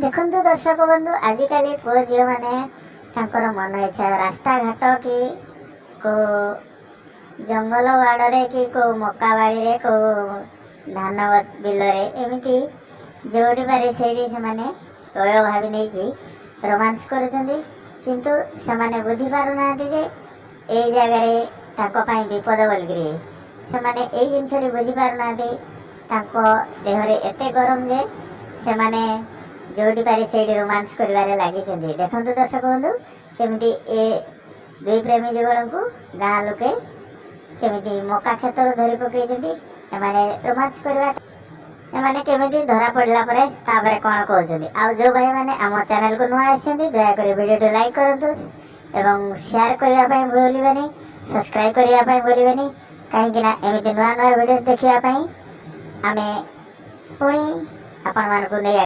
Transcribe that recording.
देखंतु दर्शक बंधु आजिकल पुओ झील मैंने मन इच्छा रास्ता घाट कि को जंगल बाड़े कि को मका बाड़ी को धान बिल एमती जोड़ी पारे से तय भाव नहीं कि रोमांस किंतु से बुझी पारना जे ए जगह विपद बोलिकी से जिनस बुझी पारना देहरे एत गरम जे से जोड़ी पारे से रोमांस कर लगी देखो दर्शक बंधु केमी ए दुई प्रेमी जुगल को गाँ लोके केमी मका खेत धरी पकई रोमांस करवा एमाने केमिति धरा पड़ला परे तापरे कोन कहउछथि आ जो भाई माने हम चैनल को नुआ आछथि दया करी वीडियो लाइक करंतु एवं शेयर करिया पई भूलिबेनी सब्सक्राइब करिया पई भूलिबेनी काहे कि ना एमिति नुआ नुआ वीडियोस देखिया पई आमे पुणी आपण मानको नै